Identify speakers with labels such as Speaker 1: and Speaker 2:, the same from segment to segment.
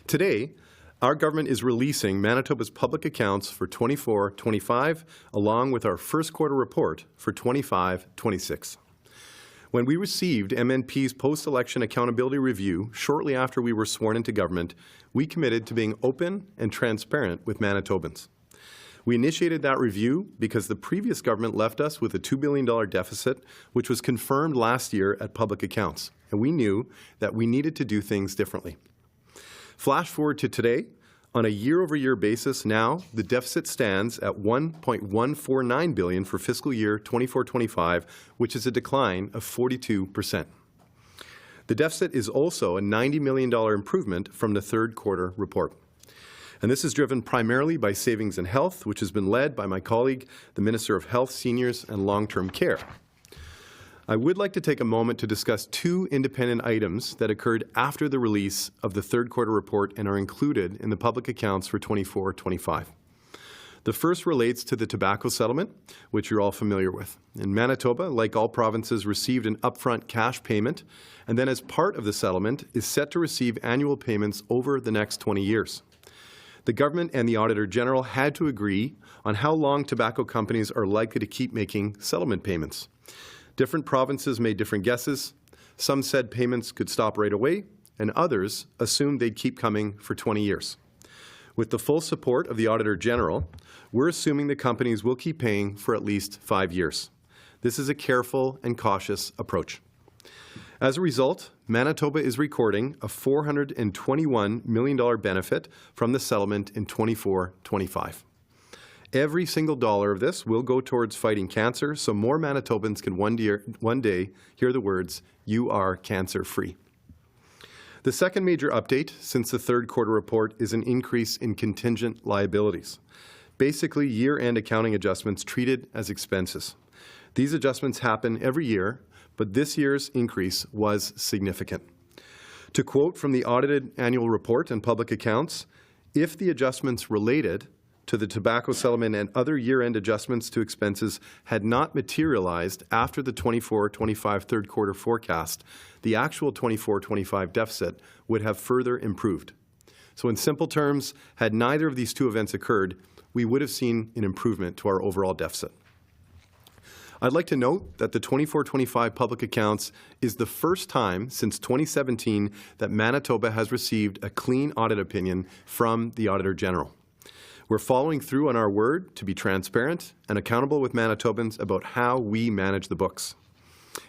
Speaker 1: Today, our government is releasing Manitoba's public accounts for 24-25, along with our first quarter report for 25-26. When we received MNP's post-election accountability review shortly after we were sworn into government, we committed to being open and transparent with Manitobans. We initiated that review because the previous government left us with a $2 billion deficit, which was confirmed last year at public accounts, and we knew that we needed to do things differently. Flash forward to today. On a year-over-year basis now, the deficit stands at $1.149 billion for fiscal year 24-25, which is a decline of 42%. The deficit is also a $90 million improvement from the third quarter report. And this is driven primarily by savings in health, which has been led by my colleague, the Minister of Health, Seniors and Long-Term Care. I would like to take a moment to discuss two independent items that occurred after the release of the third quarter report and are included in the public accounts for 24-25. The first relates to the tobacco settlement, which you're all familiar with. In Manitoba, like all provinces, received an upfront cash payment, and then as part of the settlement is set to receive annual payments over the next 20 years. The government and the Auditor General had to agree on how long tobacco companies are likely to keep making settlement payments. Different provinces made different guesses. Some said payments could stop right away, and others assumed they'd keep coming for 20 years. With the full support of the Auditor General, we're assuming the companies will keep paying for at least 5 years. This is a careful and cautious approach. As a result, Manitoba is recording a $421 million benefit from the settlement in 24-25. Every single dollar of this will go towards fighting cancer, so more Manitobans can one day hear the words, "You are cancer-free." The second major update since the third quarter report is an increase in contingent liabilities, basically year-end accounting adjustments treated as expenses. These adjustments happen every year, but this year's increase was significant. To quote from the audited annual report and public accounts, if the adjustments related to the tobacco settlement and other year-end adjustments to expenses had not materialized after the 24-25 third quarter forecast, the actual 24-25 deficit would have further improved. So in simple terms, had neither of these two events occurred, we would have seen an improvement to our overall deficit. I'd like to note that the 24-25 public accounts is the first time since 2017 that Manitoba has received a clean audit opinion from the Auditor General. We're following through on our word to be transparent and accountable with Manitobans about how we manage the books.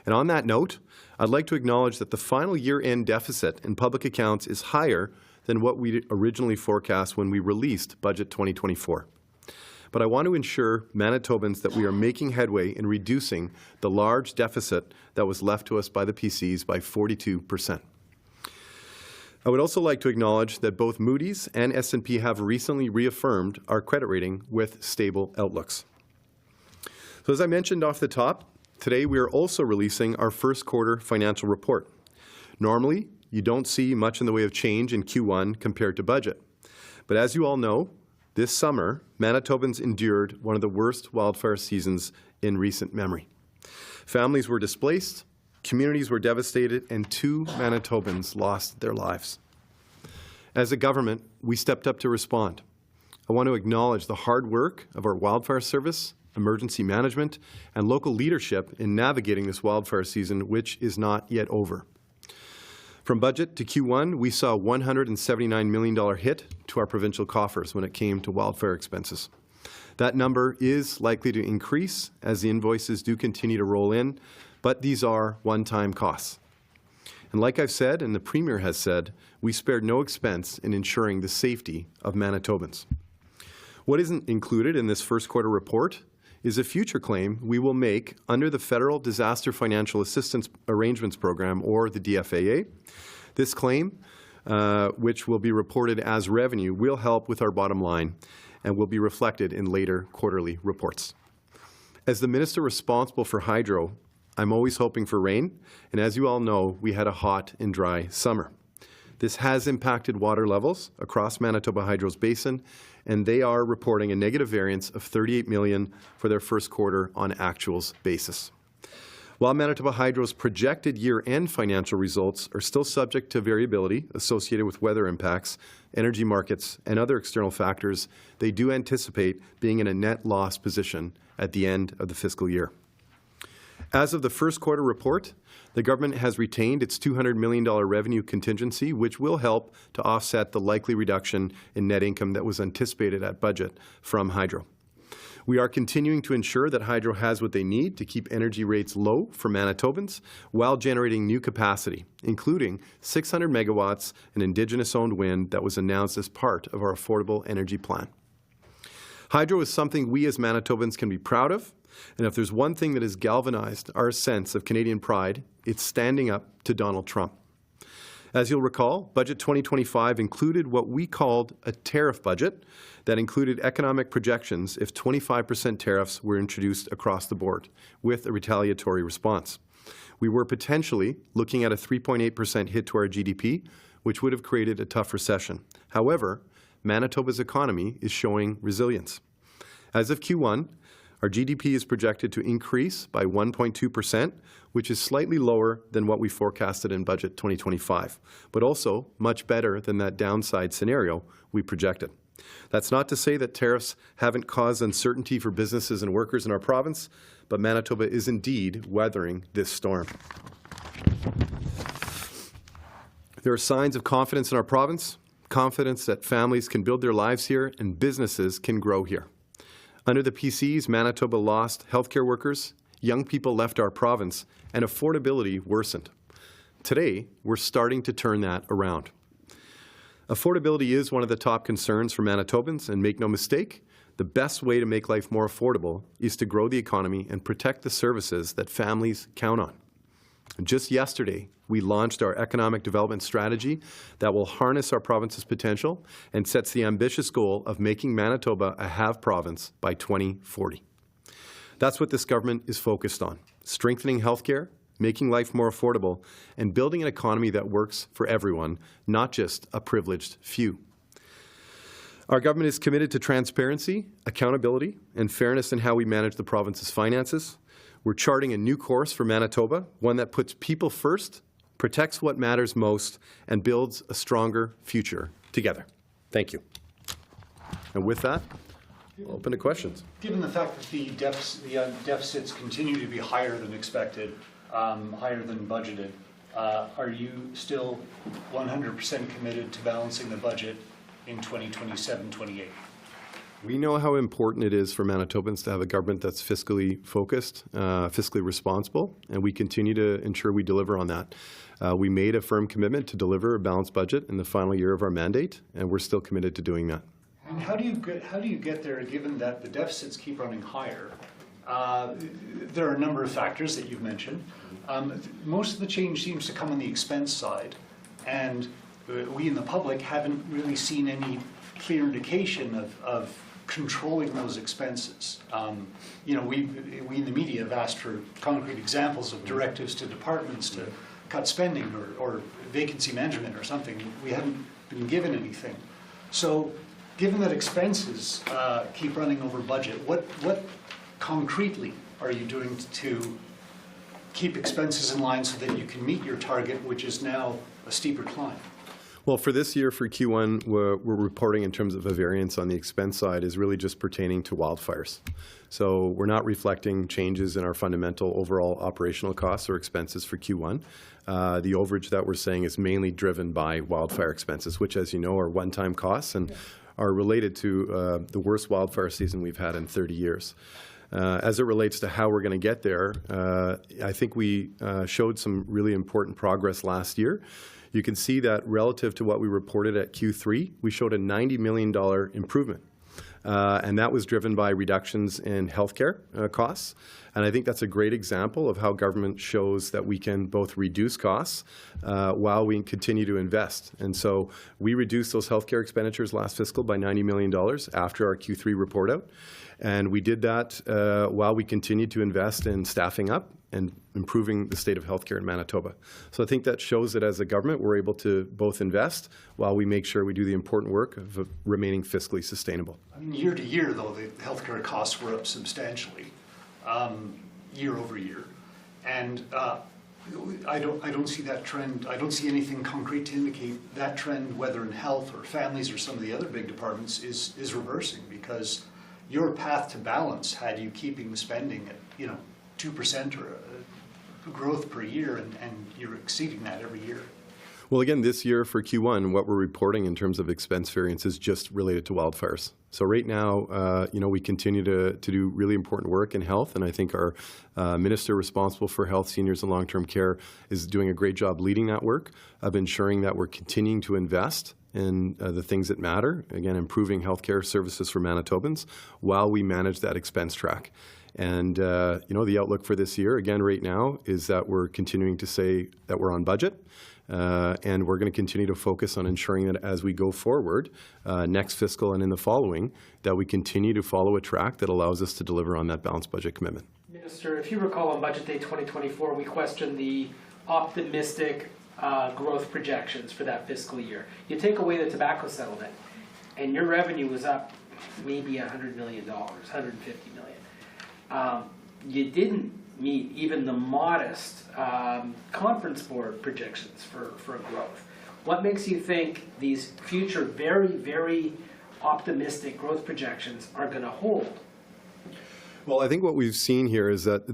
Speaker 1: And on that note, I'd like to acknowledge that the final year-end deficit in public accounts is higher than what we originally forecast when we released Budget 2024. But I want to ensure Manitobans that we are making headway in reducing the large deficit that was left to us by the PCs by 42%. I would also like to acknowledge that both Moody's and S&P have recently reaffirmed our credit rating with stable outlooks. So as I mentioned off the top, today we are also releasing our first quarter financial report. Normally, you don't see much in the way of change in Q1 compared to budget. But as you all know, this summer, Manitobans endured one of the worst wildfire seasons in recent memory. Families were displaced, communities were devastated, and 2 Manitobans lost their lives. As a government, we stepped up to respond. I want to acknowledge the hard work of our wildfire service, emergency management, and local leadership in navigating this wildfire season, which is not yet over. From budget to Q1, we saw a $179 million hit to our provincial coffers when it came to wildfire expenses. That number is likely to increase as the invoices do continue to roll in, but these are one-time costs. And like I've said, and the Premier has said, we spared no expense in ensuring the safety of Manitobans. What isn't included in this first quarter report is a future claim we will make under the Federal Disaster Financial Assistance Arrangements Program, or the DFAA. This claim, which will be reported as revenue, will help with our bottom line and will be reflected in later quarterly reports. As the minister responsible for hydro, I'm always hoping for rain, and as you all know, we had a hot and dry summer. This has impacted water levels across Manitoba Hydro's basin, and they are reporting a negative variance of $38 million for their first quarter on actuals basis. While Manitoba Hydro's projected year-end financial results are still subject to variability associated with weather impacts, energy markets, and other external factors, they do anticipate being in a net loss position at the end of the fiscal year. As of the first quarter report, the government has retained its $200 million revenue contingency, which will help to offset the likely reduction in net income that was anticipated at budget from Hydro. We are continuing to ensure that Hydro has what they need to keep energy rates low for Manitobans while generating new capacity, including 600 megawatts in Indigenous-owned wind that was announced as part of our Affordable Energy Plan. Hydro is something we as Manitobans can be proud of, and if there's one thing that has galvanized our sense of Canadian pride, it's standing up to Donald Trump. As you'll recall, Budget 2025 included what we called a tariff budget that included economic projections if 25% tariffs were introduced across the board, with a retaliatory response. We were potentially looking at a 3.8% hit to our GDP, which would have created a tough recession. However, Manitoba's economy is showing resilience. As of Q1, our GDP is projected to increase by 1.2%, which is slightly lower than what we forecasted in Budget 2025, but also much better than that downside scenario we projected. That's not to say that tariffs haven't caused uncertainty for businesses and workers in our province, but Manitoba is indeed weathering this storm. There are signs of confidence in our province, confidence that families can build their lives here and businesses can grow here. Under the PCs, Manitoba lost healthcare workers, young people left our province, and affordability worsened. Today, we're starting to turn that around. Affordability is one of the top concerns for Manitobans, and make no mistake, the best way to make life more affordable is to grow the economy and protect the services that families count on. Just yesterday, we launched our economic development strategy that will harness our province's potential and sets the ambitious goal of making Manitoba a have province by 2040. That's what this government is focused on: strengthening healthcare, making life more affordable, and building an economy that works for everyone, not just a privileged few. Our government is committed to transparency, accountability, and fairness in how we manage the province's finances. We're charting a new course for Manitoba, one that puts people first, protects what matters most, and builds a stronger future together. Thank you. And with that, we'll open to questions.
Speaker 2: Given the fact that the deficits continue to be higher than expected, higher than budgeted, are you still 100% committed to balancing the budget in 2027-28?
Speaker 1: We know how important it is for Manitobans to have a government that's fiscally focused, fiscally responsible, and we continue to ensure we deliver on that. We made a firm commitment to deliver a balanced budget in the final year of our mandate, and we're still committed to doing that.
Speaker 2: And how do you get there, given that the deficits keep running higher? There are a number of factors that you've mentioned. Most of the change seems to come on the expense side, and we in the public haven't really seen any clear indication of controlling those expenses. We in the media have asked for concrete examples of directives to departments to cut spending or vacancy management or something. We haven't been given anything. So given that expenses keep running over budget, what concretely are you doing to keep expenses in line so that you can meet your target, which is now a steeper climb?
Speaker 1: Well, for this year, for Q1, we're reporting in terms of a variance on the expense side is really just pertaining to wildfires. So we're not reflecting changes in our fundamental overall operational costs or expenses for Q1. The overage that we're saying is mainly driven by wildfire expenses, which, as you know, are one-time costs and are related to the worst wildfire season we've had in 30 years. As it relates to how we're going to get there, I think we showed some really important progress last year. You can see that relative to what we reported at Q3, we showed a $90 million improvement. And that was driven by reductions in healthcare costs. And I think that's a great example of how government shows that we can both reduce costs while we continue to invest. And so we reduced those healthcare expenditures last fiscal by $90 million after our Q3 report out. And we did that while we continued to invest in staffing up and improving the state of healthcare in Manitoba. So I think that shows that as a government, we're able to both invest while we make sure we do the important work of remaining fiscally sustainable.
Speaker 2: I mean, year to year, though, the healthcare costs were up substantially, year over year. And I don't see that trend. I don't see anything concrete to indicate that trend, whether in health or families or some of the other big departments, is reversing, because your path to balance had you keeping spending at 2% or growth per year, and you're exceeding that every year.
Speaker 1: Well, again, this year for Q1, what we're reporting in terms of expense variance is just related to wildfires. So right now, we continue to do really important work in health, and I think our minister responsible for health, seniors, and long-term care is doing a great job leading that work of ensuring that we're continuing to invest in the things that matter, again, improving healthcare services for Manitobans while we manage that expense track. And, the outlook for this year, again, right now, is that we're continuing to say that we're on budget. And we're going to continue to focus on ensuring that as we go forward, next fiscal and in the following, that we continue to follow a track that allows us to deliver on that balanced budget commitment.
Speaker 3: Minister, if you recall on Budget Day 2024, we questioned the optimistic growth projections for that fiscal year. You take away the tobacco settlement, and your revenue was up maybe $100 million, $150 million. You didn't meet even the modest conference board projections for growth. What makes you think these future very, very optimistic growth projections are going to hold?
Speaker 1: Well, I think what we've seen here is that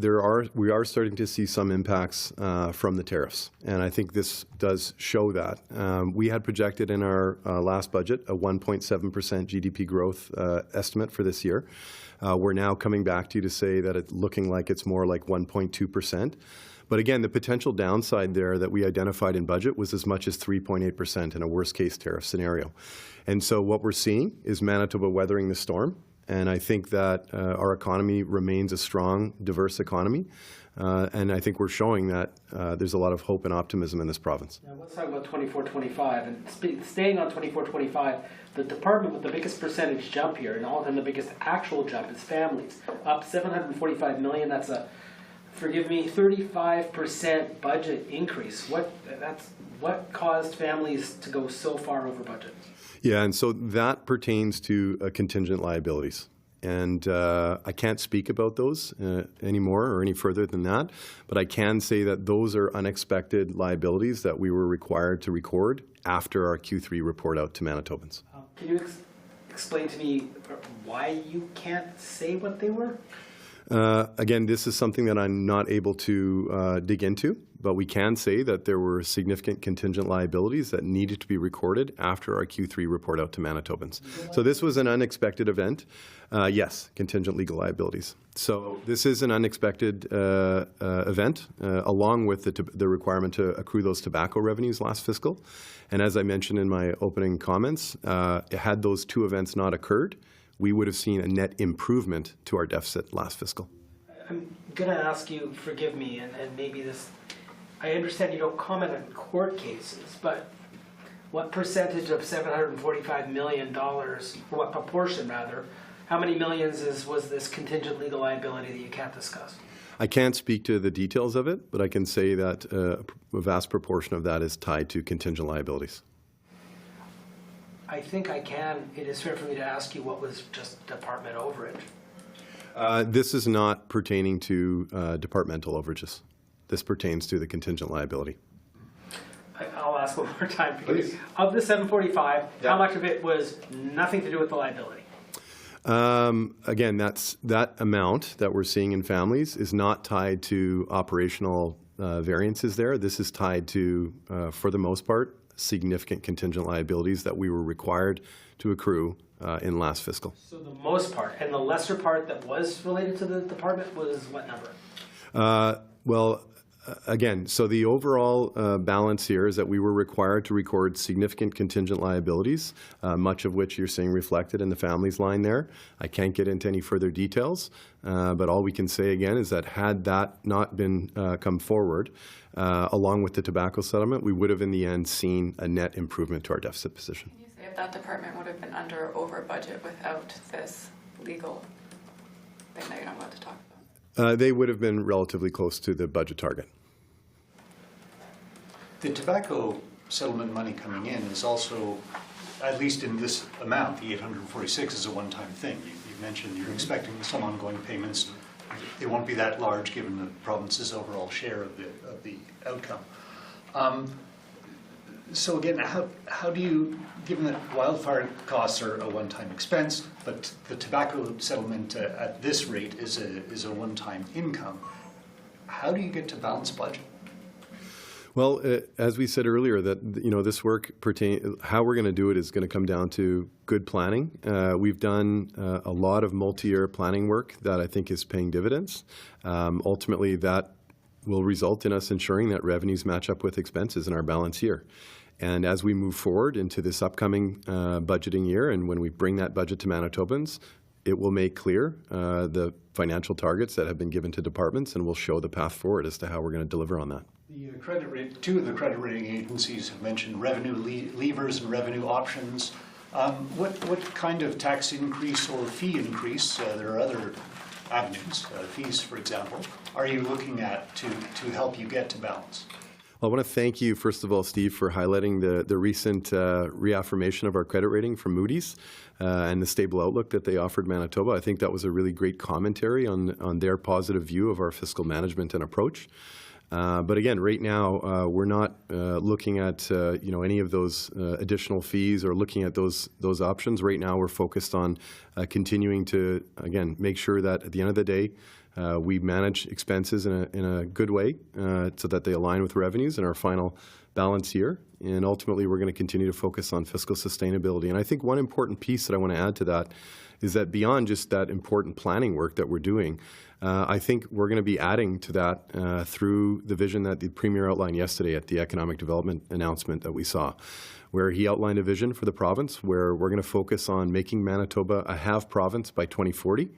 Speaker 1: we are starting to see some impacts from the tariffs, and I think this does show that. We had projected in our last budget a 1.7% GDP growth estimate for this year. We're now coming back to you to say that it's looking like it's more like 1.2%. But again, the potential downside there that we identified in budget was as much as 3.8% in a worst-case tariff scenario. And so what we're seeing is Manitoba weathering the storm. And I think that our economy remains a strong, diverse economy. And I think we're showing that there's a lot of hope and optimism in this province.
Speaker 3: Now, let's talk about 24-25. And staying on 24-25, the department with the biggest percentage jump here and the biggest actual jump is families. Up $745 million. That's a, forgive me, 35% budget increase. What caused families to go so far over budget?
Speaker 1: Yeah, and so that pertains to contingent liabilities. And I can't speak about those anymore or any further than that, but I can say that those are unexpected liabilities that we were required to record after our Q3 report out to Manitobans.
Speaker 3: Can you explain to me why you can't say what they were?
Speaker 1: Again, this is something that I'm not able to dig into, but we can say that there were significant contingent liabilities that needed to be recorded after our Q3 report out to Manitobans. So this was an unexpected event. Yes, contingent legal liabilities. So this is an unexpected event, along with the requirement to accrue those tobacco revenues last fiscal. And as I mentioned in my opening comments, had those two events not occurred, we would have seen a net improvement to our deficit last fiscal.
Speaker 3: I'm going to ask you, forgive me, and maybe this, I understand you don't comment on court cases, but what percentage of $745 million, or what proportion rather, how many millions was this contingent legal liability that you can't discuss?
Speaker 1: I can't speak to the details of it, but I can say that a vast proportion of that is tied to contingent liabilities.
Speaker 3: I think I can. It is fair for me to ask you what was just department overage.
Speaker 1: This is not pertaining to departmental overages. This pertains to the contingent liability.
Speaker 3: I'll ask one more time.
Speaker 1: Please.
Speaker 3: Of the 745, how much of it was nothing to do with the liability?
Speaker 1: Again, that amount that we're seeing in families is not tied to operational variances there. This is tied to, for the most part, significant contingent liabilities that we were required to accrue in last fiscal.
Speaker 3: So the most part, and the lesser part that was related to the department was what number?
Speaker 1: Again, so the overall balance here is that we were required to record significant contingent liabilities, much of which you're seeing reflected in the families line there. I can't get into any further details, but all we can say again is that had that not been come forward, along with the tobacco settlement, we would have in the end seen a net improvement to our deficit position.
Speaker 4: Can you say if that department would have been under or over budget without this legal thing that you're not allowed to talk about?
Speaker 1: They would have been relatively close to the budget target.
Speaker 2: The tobacco settlement money coming in is also, at least in this amount, the 846 is a one-time thing. You mentioned you're expecting some ongoing payments they won't be that large given the province's overall share of the outcome. So again, how do you, given that wildfire costs are a one-time expense, but the tobacco settlement at this rate is a one-time income, how do you get to balanced budget?
Speaker 1: Well, as we said earlier, that this work how we're going to do it is going to come down to good planning. We've done a lot of multi-year planning work that I think is paying dividends. Ultimately, that will result in us ensuring that revenues match up with expenses in our balance year. And as we move forward into this upcoming budgeting year, and when we bring that budget to Manitobans, it will make clear the financial targets that have been given to departments, and will show the path forward as to how we're going to deliver on that.
Speaker 2: Two of the credit rating agencies have mentioned revenue levers and revenue options. What kind of tax increase or fee increase, there are other avenues, fees for example, are you looking at to help you get to balance?
Speaker 1: I want to thank you, first of all, Steve, for highlighting the recent reaffirmation of our credit rating from Moody's and the stable outlook that they offered Manitoba. I think that was a really great commentary on their positive view of our fiscal management and approach. But again, right now, we're not looking at any of those additional fees or looking at those options. Right now, we're focused on continuing to, again, make sure that at the end of the day, we manage expenses in a good way so that they align with revenues in our final balance year. And ultimately, we're going to continue to focus on fiscal sustainability. And I think one important piece that I want to add to that is that beyond just that important planning work that we're doing, I think we're going to be adding to that through the vision that the Premier outlined yesterday at the economic development announcement that we saw, where he outlined a vision for the province where we're going to focus on making Manitoba a have province by 2040.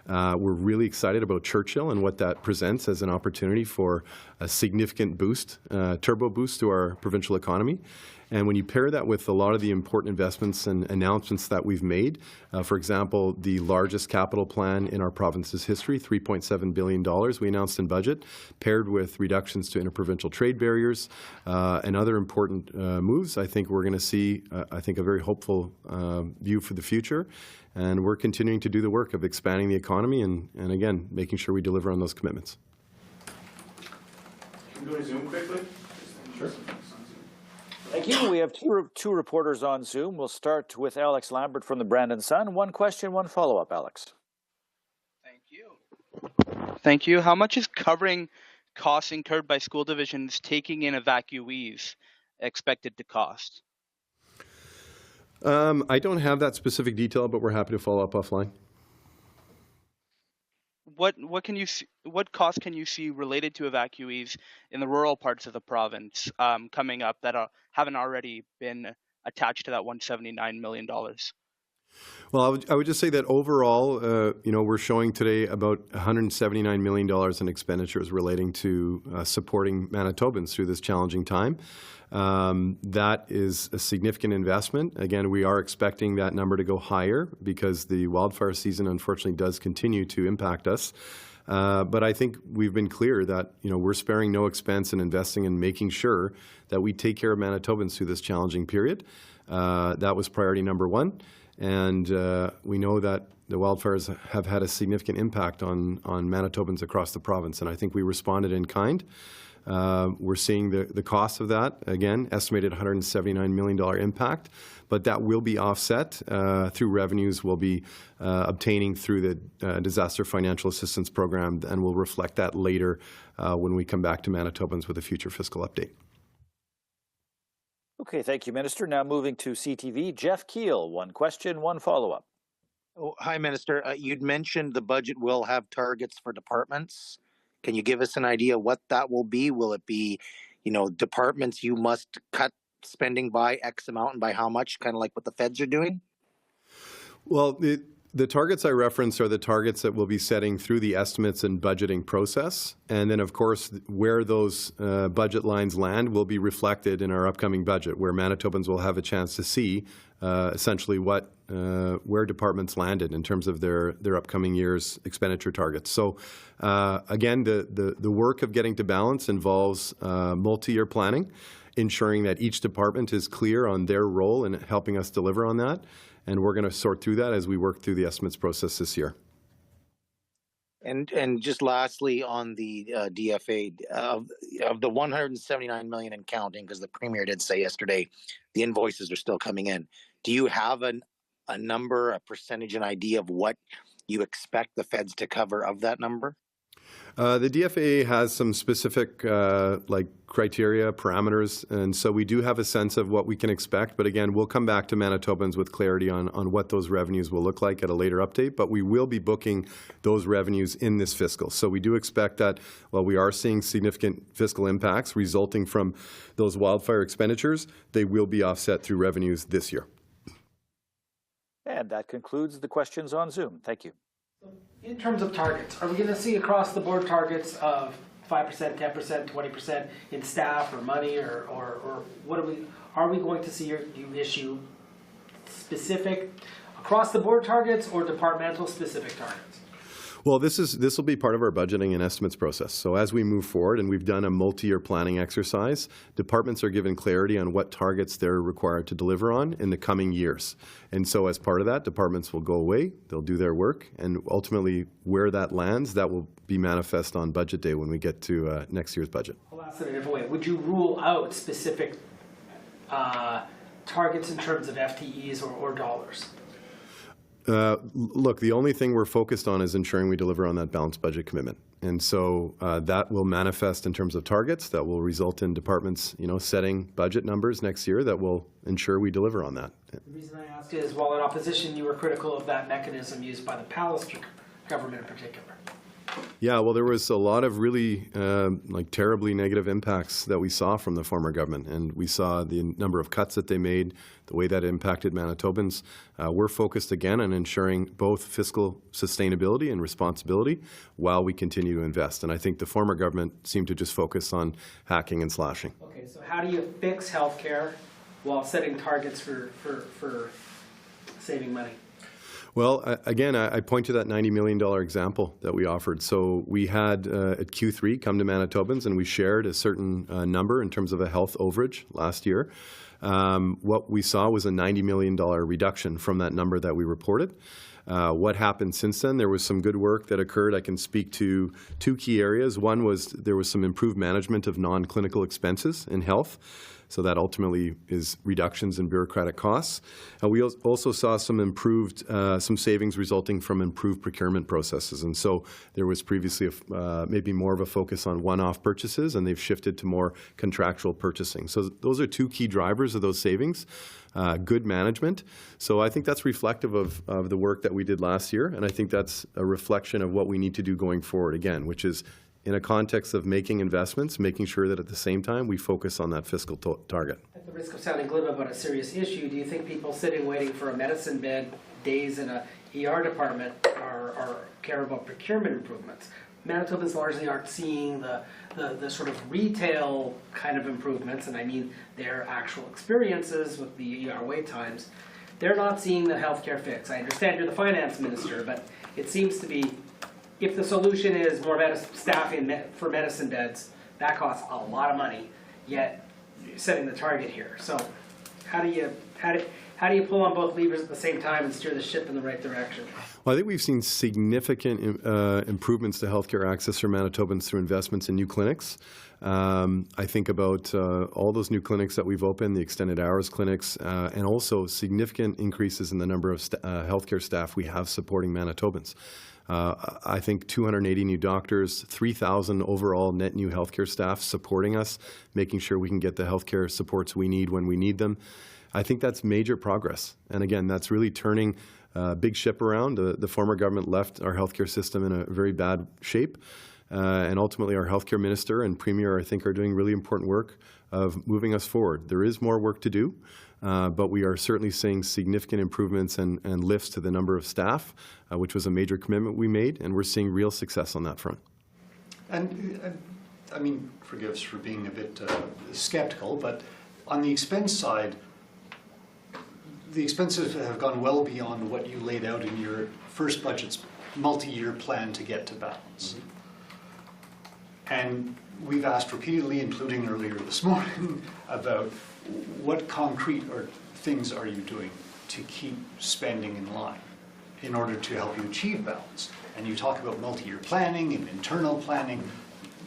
Speaker 1: We're really excited about Churchill and what that presents as an opportunity for a significant boost, turbo boost to our provincial economy. And when you pair that with a lot of the important investments and announcements that we've made, for example, the largest capital plan in our province's history, $3.7 billion we announced in budget, paired with reductions to interprovincial trade barriers and other important moves, I think we're going to see, a very hopeful view for the future. And we're continuing to do the work of expanding the economy and again, making sure we deliver on those commitments.
Speaker 5: Can we go to Zoom quickly?
Speaker 1: Sure.
Speaker 6: Thank you. We have two reporters on Zoom. We'll start with Alex Lambert from the Brandon Sun. One question, one follow-up, Alex.
Speaker 7: Thank you. How much is covering costs incurred by school divisions taking in evacuees expected to cost?
Speaker 1: I don't have that specific detail, but we're happy to follow up offline.
Speaker 7: What costs can you see related to evacuees in the rural parts of the province coming up that haven't already been attached to that $179 million?
Speaker 1: Well, I would just say that overall, we're showing today about $179 million in expenditures relating to supporting Manitobans through this challenging time. That is a significant investment. Again, we are expecting that number to go higher because the wildfire season, unfortunately, does continue to impact us. But I think we've been clear that we're sparing no expense in investing in making sure that we take care of Manitobans through this challenging period. That was priority number one. And we know that the wildfires have had a significant impact on Manitobans across the province. And I think we responded in kind. We're seeing the cost of that, again, estimated $179 million impact, but that will be offset through revenues we'll be obtaining through the Disaster Financial Assistance Program, and we'll reflect that later when we come back to Manitobans with a future fiscal update.
Speaker 6: Okay, thank you, Minister. Now moving to CTV, Jeff Keel. One question, one follow-up.
Speaker 8: Oh, hi, Minister. You'd mentioned the budget will have targets for departments. Can you give us an idea what that will be? Will it be, departments you must cut spending by X amount and by how much, kind of like what the feds are doing?
Speaker 1: Well, the targets I referenced are the targets that we'll be setting through the estimates and budgeting process. And then, of course, where those budget lines land will be reflected in our upcoming budget, where Manitobans will have a chance to see essentially where departments landed in terms of their upcoming year's expenditure targets. So again, the work of getting to balance involves multi-year planning, ensuring that each department is clear on their role in helping us deliver on that. And we're going to sort through that as we work through the estimates process this year.
Speaker 8: And just lastly on the DFA of the 179 million and counting, because the premier did say yesterday the invoices are still coming in. Do you have a number, a percentage, an idea of what you expect the feds to cover of that number?
Speaker 1: The DFA has some specific criteria, parameters, and so we do have a sense of what we can expect. But again, we'll come back to Manitobans with clarity on what those revenues will look like at a later update. But we will be booking those revenues in this fiscal. So we do expect that while we are seeing significant fiscal impacts resulting from those wildfire expenditures, they will be offset through revenues this year.
Speaker 6: And that concludes the questions on Zoom. Thank you.
Speaker 3: In terms of targets, are we going to see across the board targets of 5%, 10%, 20% in staff or money, or what are we going to see you issue specific across the board targets or departmental specific targets?
Speaker 1: Well, this will be part of our budgeting and estimates process. So as we move forward, and we've done a multi-year planning exercise, departments are given clarity on what targets they're required to deliver on in the coming years. And so as part of that, departments will go away, they'll do their work, and ultimately where that lands, that will be manifest on budget day when we get to next year's budget.
Speaker 3: I'll ask it a different way. Would you rule out specific targets in terms of FTEs or dollars?
Speaker 1: Look, the only thing we're focused on is ensuring we deliver on that balanced budget commitment. And so that will manifest in terms of targets that will result in departments, setting budget numbers next year that will ensure we deliver on that.
Speaker 3: The reason I ask is, while in opposition, you were critical of that mechanism used by the Pallister government in particular.
Speaker 1: Yeah, well, there was a lot of really terribly negative impacts that we saw from the former government, and we saw the number of cuts that they made, the way that impacted Manitobans. We're focused again on ensuring both fiscal sustainability and responsibility while we continue to invest. And I think the former government seemed to just focus on hacking and slashing.
Speaker 3: Okay, so how do you fix healthcare while setting targets for saving money?
Speaker 1: Well, again, I point to that $90 million example that we offered. So we had at Q3 come to Manitobans and we shared a certain number in terms of a health overage last year. What we saw was a $90 million reduction from that number that we reported. What happened since then? There was some good work that occurred. I can speak to two key areas. One was there was some improved management of non-clinical expenses in health. So that ultimately is reductions in bureaucratic costs. We also saw some improved, some savings resulting from improved procurement processes. And so there was previously maybe more of a focus on one-off purchases, and they've shifted to more contractual purchasing. So those are two key drivers of those savings. Good management. So I think that's reflective of the work that we did last year, and I think that's a reflection of what we need to do going forward again, which is in a context of making investments, making sure that at the same time we focus on that fiscal target.
Speaker 3: At the risk of sounding glib about a serious issue, do you think people sitting waiting for a medicine bed days in a ER department care about procurement improvements? Manitobans largely aren't seeing the sort of retail kind of improvements, and I mean their actual experiences with the ER wait times. They're not seeing the healthcare fix. I understand you're the finance minister, but it seems to be, if the solution is more staffing for medicine beds, that costs a lot of money, yet you're setting the target here. So how do you pull on both levers at the same time and steer the ship in the right direction?
Speaker 1: Well, I think we've seen significant improvements to healthcare access for Manitobans through investments in new clinics. I think about all those new clinics that we've opened, the extended hours clinics, and also significant increases in the number of healthcare staff we have supporting Manitobans. I think 280 new doctors, 3,000 overall net new healthcare staff supporting us, making sure we can get the healthcare supports we need when we need them. I think that's major progress. And again, that's really turning a big ship around. The former government left our healthcare system in a very bad shape. And ultimately, our healthcare minister and premier, I think, are doing really important work of moving us forward. There is more work to do. But we are certainly seeing significant improvements and lifts to the number of staff, which was a major commitment we made, and we're seeing real success on that front.
Speaker 2: And I mean, forgive us for being a bit skeptical, but on the expense side, the expenses have gone well beyond what you laid out in your first budget's multi-year plan to get to balance. Mm-hmm. And we've asked repeatedly, including earlier this morning, about what concrete things are you doing to keep spending in line in order to help you achieve balance? And you talk about multi-year planning and internal planning,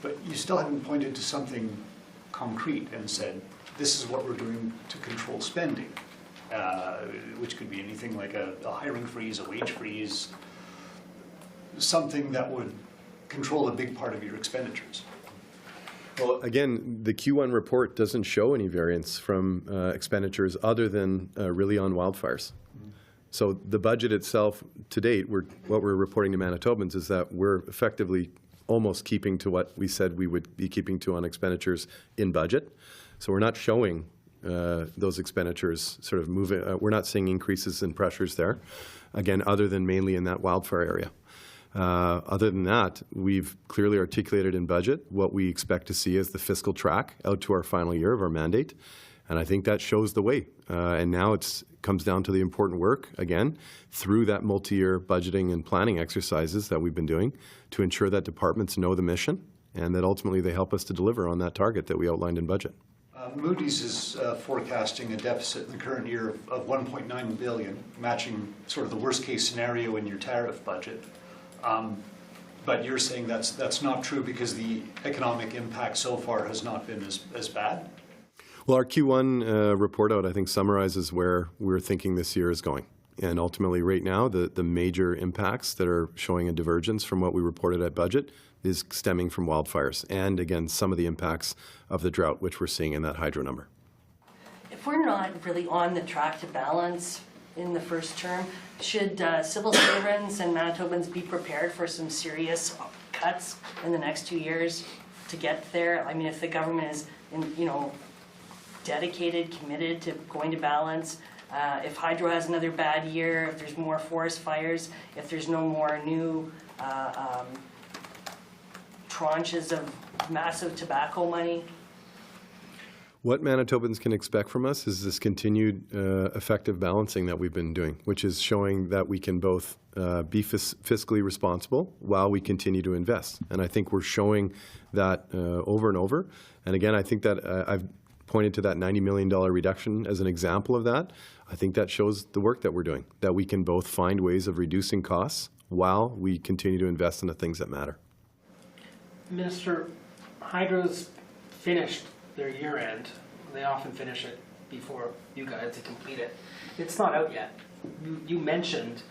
Speaker 2: but you still haven't pointed to something concrete and said, this is what we're doing to control spending, which could be anything like a hiring freeze, a wage freeze, something that would control a big part of your expenditures.
Speaker 1: Well, again, the Q1 report doesn't show any variance from expenditures other than really on wildfires. So the budget itself, to date, what we're reporting to Manitobans is that we're effectively almost keeping to what we said we would be keeping to on expenditures in budget. So we're not showing those expenditures sort of moving. We're not seeing increases in pressures there, again, other than mainly in that wildfire area. Other than that, we've clearly articulated in budget what we expect to see as the fiscal track out to our final year of our mandate. And I think that shows the way. And now it comes down to the important work, again, through that multi-year budgeting and planning exercises that we've been doing to ensure that departments know the mission and that ultimately they help us to deliver on that target that we outlined in budget.
Speaker 2: Moody's is forecasting a deficit in the current year of $1.9 billion, matching sort of the worst case scenario in your tariff budget. But you're saying that's not true because the economic impact so far has not been as bad?
Speaker 1: Well, our Q1 report out, I think, summarizes where we're thinking this year is going. And ultimately, right now, the major impacts that are showing a divergence from what we reported at budget is stemming from wildfires. And again, some of the impacts of the drought, which we're seeing in that hydro number.
Speaker 5: If we're not really on the track to balance in the first term, should civil servants and Manitobans be prepared for some serious cuts in the next 2 years to get there? I mean, if the government is, dedicated, committed to going to balance, if hydro has another bad year, if there's more forest fires, if there's no more new tranches of massive tobacco money.
Speaker 1: What Manitobans can expect from us is this continued effective balancing that we've been doing, which is showing that we can both be fiscally responsible while we continue to invest. And I think we're showing that over and over. And again, I think that I've pointed to that $90 million reduction as an example of that. I think that shows the work that we're doing, that we can both find ways of reducing costs while we continue to invest in the things that matter.
Speaker 3: Minister, Hydro's finished their year end. They often finish it before you guys to complete it. It's not out yet. You mentioned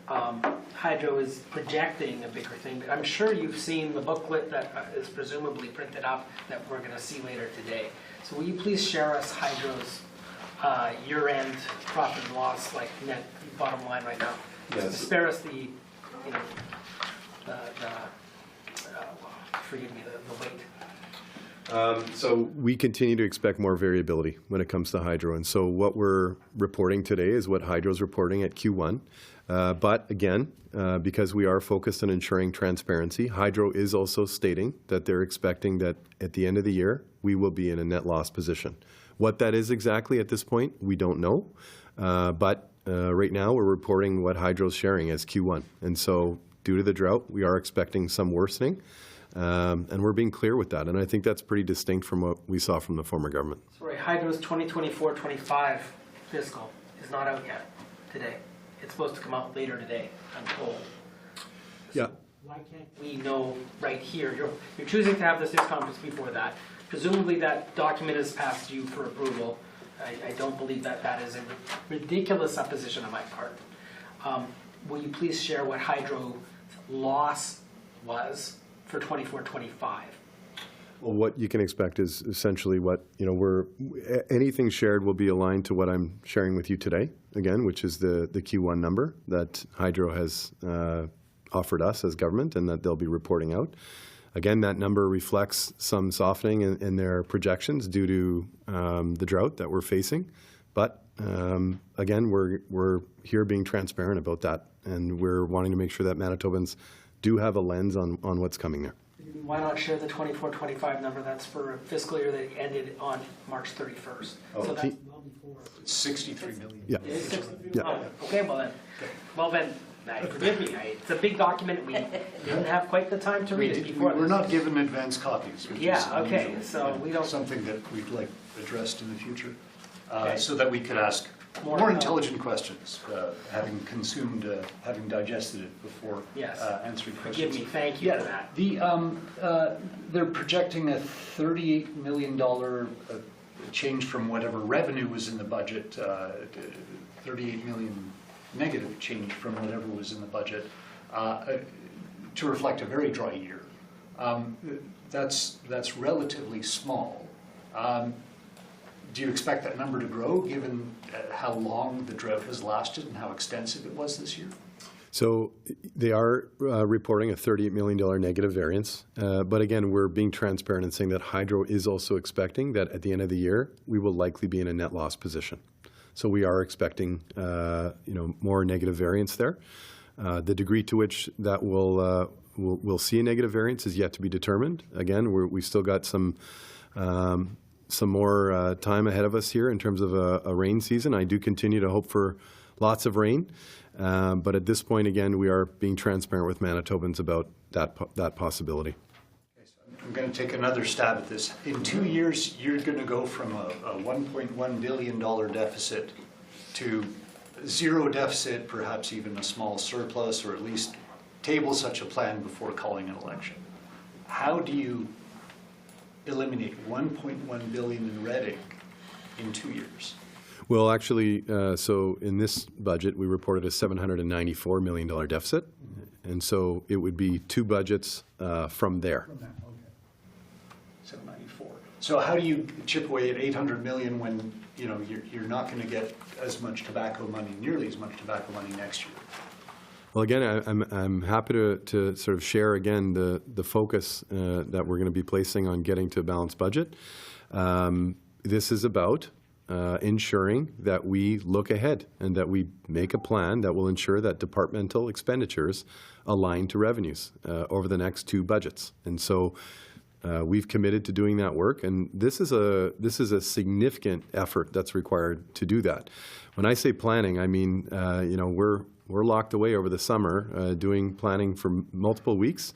Speaker 3: Hydro is projecting a bigger thing. I'm sure you've seen the booklet that is presumably printed up that we're going to see later today. So will you please share us Hydro's year-end profit and loss, like net bottom line right now?
Speaker 1: Yes.
Speaker 3: Spare us the forgive me, the weight.
Speaker 1: So we continue to expect more variability when it comes to hydro. And so what we're reporting today is what hydro's reporting at Q1. But again, because we are focused on ensuring transparency, hydro is also stating that they're expecting that at the end of the year, we will be in a net loss position. What that is exactly at this point, we don't know. But right now, we're reporting what hydro's sharing as Q1. And so due to the drought, we are expecting some worsening. And we're being clear with that. And I think that's pretty distinct from what we saw from the former government.
Speaker 3: Sorry, Hydro's 2024-25 fiscal is not out yet today. It's supposed to come out later today, I'm told. So
Speaker 1: yeah.
Speaker 3: Why can't we know right here? You're choosing to have this news conference before that. Presumably that document is passed you for approval. I don't believe that is a ridiculous supposition on my part. Will you please share what Hydro's loss was for 24-25?
Speaker 1: Well, what you can expect is essentially what, anything shared will be aligned to what I'm sharing with you today, again, which is the Q1 number that Hydro has offered us as government and that they'll be reporting out. Again, that number reflects some softening in their projections due to the drought that we're facing. But again, we're here being transparent about that, and we're wanting to make sure that Manitobans do have a lens on what's coming there.
Speaker 3: Why not share the 24-25 number? That's for a fiscal year that ended on March 31st.
Speaker 1: Oh,
Speaker 3: so that's well before.
Speaker 2: It's 63 million.
Speaker 1: Yeah.
Speaker 3: It is 63
Speaker 1: Yeah.
Speaker 3: million. Oh, okay, well then, forgive me. It's a big document. We didn't have quite the time to read it before.
Speaker 2: We're not given advance copies, which is
Speaker 3: okay.
Speaker 2: unusual.
Speaker 3: So we don't.
Speaker 2: Something that we'd like addressed in the future,
Speaker 3: Okay.
Speaker 2: so that we could ask More intelligent questions, having consumed, having digested it before
Speaker 3: Yes.
Speaker 2: answering questions.
Speaker 3: Forgive me, thank you for that.
Speaker 2: They're projecting a $38 million change from whatever revenue was in the budget, 38 million negative change from whatever was in the budget, to reflect a very dry year. That's relatively small. Do you expect that number to grow given how long the drought has lasted and how extensive it was this year?
Speaker 1: So they are reporting a $38 million negative variance. But again, we're being transparent and saying that Hydro is also expecting that at the end of the year, we will likely be in a net loss position. So we are expecting, more negative variance there. The degree to which that we'll see a negative variance is yet to be determined. Again, we've still got some more time ahead of us here in terms of a rain season. I do continue to hope for lots of rain. But at this point, again, we are being transparent with Manitobans about that possibility.
Speaker 2: Okay, so I'm going to take another stab at this. In 2 years, you're going to go from a $1.1 billion deficit to zero deficit, perhaps even a small surplus, or at least table such a plan before calling an election. How do you eliminate $1.1 billion in red ink in 2 years?
Speaker 1: Well, actually, so in this budget, we reported a $794 million deficit. And so it would be two budgets from there.
Speaker 2: From that, okay. 794. So how do you chip away at 800 million when you're not going to get as much tobacco money, nearly as much tobacco money next year?
Speaker 1: Well, again, I'm happy to sort of share again the focus that we're going to be placing on getting to a balanced budget. This is about ensuring that we look ahead and that we make a plan that will ensure that departmental expenditures align to revenues over the next two budgets. And so we've committed to doing that work, and this is a significant effort that's required to do that. When I say planning, I mean we're locked away over the summer doing planning for multiple weeks.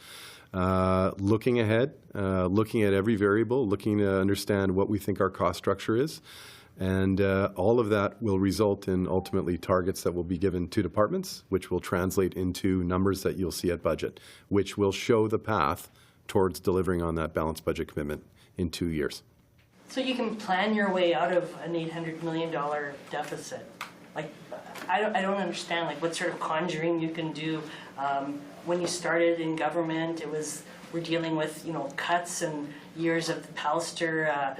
Speaker 1: Looking ahead, looking at every variable, looking to understand what we think our cost structure is. And all of that will result in ultimately targets that will be given to departments, which will translate into numbers that you'll see at budget, which will show the path towards delivering on that balanced budget commitment in 2 years.
Speaker 5: So you can plan your way out of an $800 million deficit. Like, I don't understand like what sort of conjuring you can do. When you started in government, we're dealing with cuts and years of the Pallister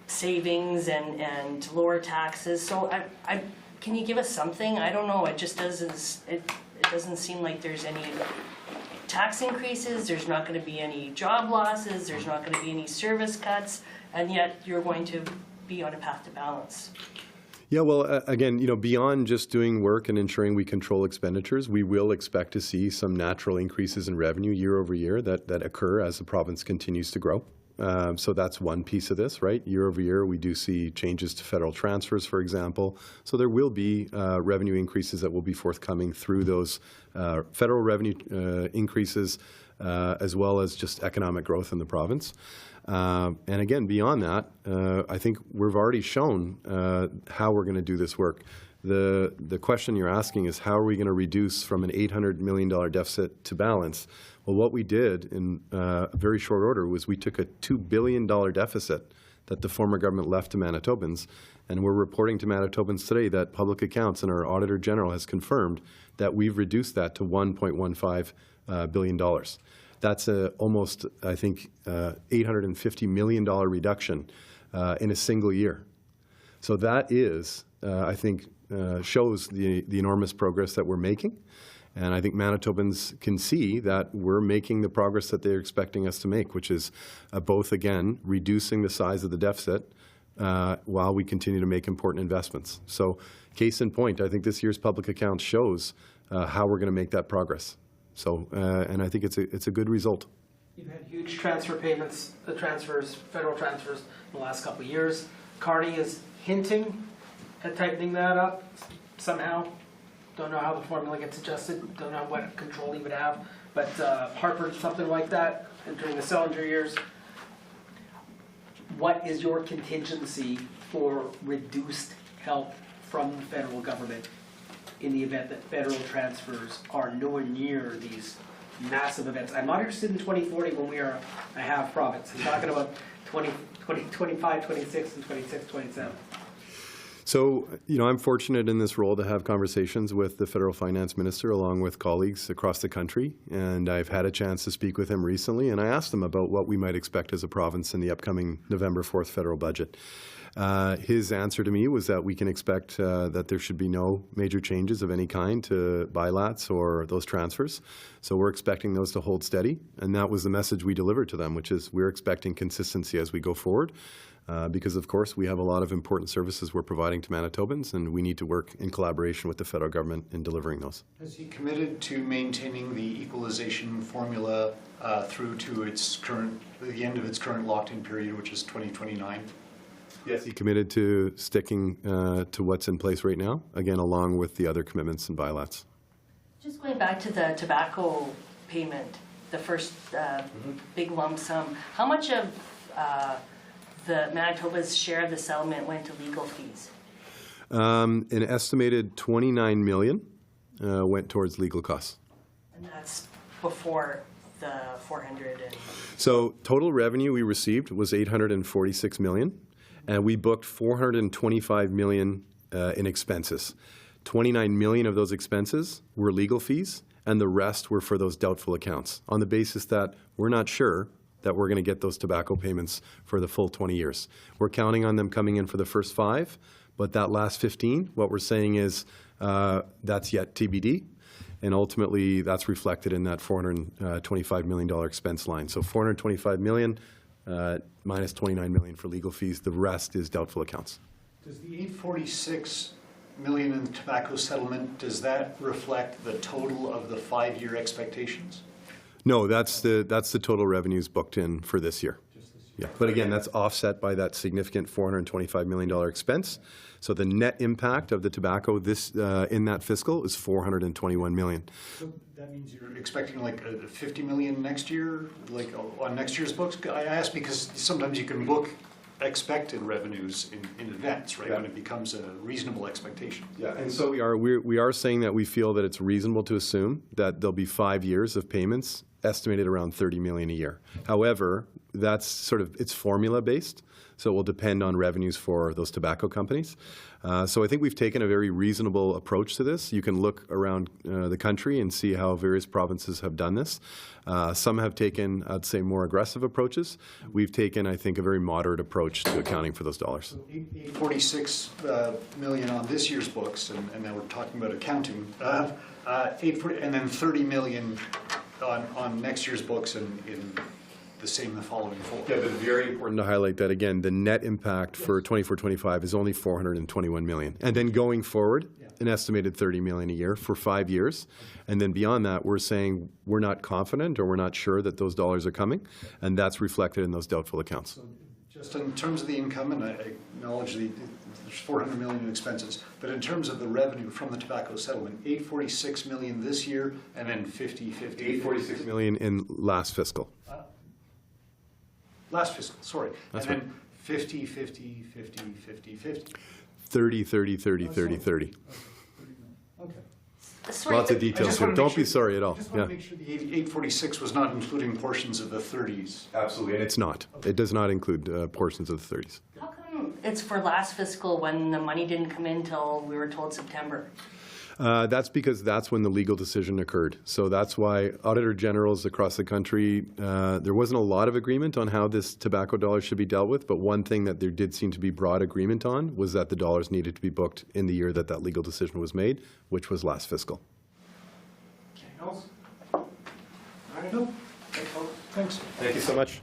Speaker 5: savings and lower taxes. So can you give us something? I don't know. It just doesn't seem like there's any tax increases. There's not going to be any job losses. There's not going to be any service cuts, and yet you're going to be on a path to balance.
Speaker 1: Yeah, well, again, beyond just doing work and ensuring we control expenditures, we will expect to see some natural increases in revenue year over year that occur as the province continues to grow. So that's one piece of this, right? Year over year, we do see changes to federal transfers, for example. So there will be revenue increases that will be forthcoming through those federal revenue increases, as well as just economic growth in the province. And again, beyond that, I think we've already shown how we're going to do this work. The question you're asking is how are we going to reduce from an $800 million deficit to balance? Well, what we did in a very short order was we took a $2 billion deficit that the former government left to Manitobans, and we're reporting to Manitobans today that Public Accounts and our Auditor General has confirmed that we've reduced that to $1.15 billion. That's almost, I think, $850 million reduction in a single year. So that is, I think, shows the enormous progress that we're making. And I think Manitobans can see that we're making the progress that they're expecting us to make, which is both, again, reducing the size of the deficit while we continue to make important investments. So case in point, I think this year's Public Accounts shows how we're going to make that progress. So, and I think it's a good result.
Speaker 3: You've had huge transfer payments, federal transfers in the last couple of years. Carney is hinting at tightening that up somehow. Don't know how the formula gets adjusted. Don't know what control he would have. But Harper, something like that, and during the Selinger years. What is your contingency for reduced help from the federal government in the event that federal transfers are nowhere near these massive events. I'm not interested in 2040 when we are a half province. I'm talking about 25, 26, and 26, 27.
Speaker 1: So, I'm fortunate in this role to have conversations with the federal finance minister along with colleagues across the country. And I've had a chance to speak with him recently, and I asked him about what we might expect as a province in the upcoming November 4th federal budget. His answer to me was that we can expect that there should be no major changes of any kind to bilats or those transfers. So we're expecting those to hold steady. And that was the message we delivered to them, which is we're expecting consistency as we go forward. Because, of course, we have a lot of important services we're providing to Manitobans, and we need to work in collaboration with the federal government in delivering those.
Speaker 2: Has he committed to maintaining the equalization formula through to the end of its current locked-in period, which is 2029?
Speaker 1: Yes, he committed to sticking to what's in place right now, again, along with the other commitments and bilats.
Speaker 5: Just going back to the tobacco payment, the first big lump sum, how much of the Manitoba's share of the settlement went to legal fees?
Speaker 1: An estimated $29 million went towards legal costs.
Speaker 5: And that's before the 400 and...
Speaker 1: So total revenue we received was $846 million, and we booked $425 million in expenses. $29 million of those expenses were legal fees, and the rest were for those doubtful accounts, on the basis that we're not sure that we're going to get those tobacco payments for the full 20 years. We're counting on them coming in for the first 5, but that last 15, what we're saying is that's yet TBD, and ultimately that's reflected in that $425 million expense line. So $425 million minus $29 million for legal fees. The rest is doubtful accounts.
Speaker 2: Does the $846 million in the tobacco settlement, does that reflect the total of the 5-year expectations?
Speaker 1: No, that's the total revenues booked in for this year. Yeah, but again, that's offset by that significant $425 million expense. So the net impact of the tobacco in that fiscal is $421 million.
Speaker 2: So that means you're expecting like $50 million next year, like on next year's books? I ask because sometimes you can book expected revenues in advance, right? Yeah. When it becomes a reasonable expectation. Yeah,
Speaker 1: and so we are saying that we feel that it's reasonable to assume that there'll be 5 years of payments estimated around $30 million a year. However, that's it's formula based, so it will depend on revenues for those tobacco companies. So I think we've taken a very reasonable approach to this. You can look around the country and see how various provinces have done this. Some have taken, I'd say, more aggressive approaches. We've taken, I think, a very moderate approach to accounting for those dollars.
Speaker 2: So $846 million on this year's books, and then we're talking about accounting, and then $30 million on next year's books and in the same the following 4.
Speaker 1: Yeah, but very important to highlight that, again, the net impact for 24-25 is only $421 million. And then going forward, an estimated $30 million a year for 5 years. And then beyond that, we're saying we're not confident or we're not sure that those dollars are coming, and that's reflected in those doubtful accounts.
Speaker 2: So just in terms of the income, and I acknowledge there's $400 million in expenses, but in terms of the revenue from the tobacco settlement, $846 million this year, and then 50-50.
Speaker 1: $846 million in last fiscal.
Speaker 2: Last fiscal, sorry.
Speaker 1: That's
Speaker 2: and
Speaker 1: right.
Speaker 2: Then 50, 50, 50, 50, 50.
Speaker 1: 30, 30, 30, 30, 30.
Speaker 2: Okay.
Speaker 5: Sorry,
Speaker 1: Lots of details here. Don't be sorry at all.
Speaker 2: I just want to make sure the 846 was not including portions of the 30s.
Speaker 1: Absolutely. And it's not. It does not include portions of the 30s.
Speaker 5: how come it's for last fiscal when the money didn't come in till we were told September?
Speaker 1: That's because that's when the legal decision occurred. So that's why Auditor Generals across the country, there wasn't a lot of agreement on how this tobacco dollar should be dealt with, but one thing that there did seem to be broad agreement on was that the dollars needed to be booked in the year that legal decision was made, which was last fiscal.
Speaker 2: Anything else? I don't know. Thanks.
Speaker 1: Thank you so much.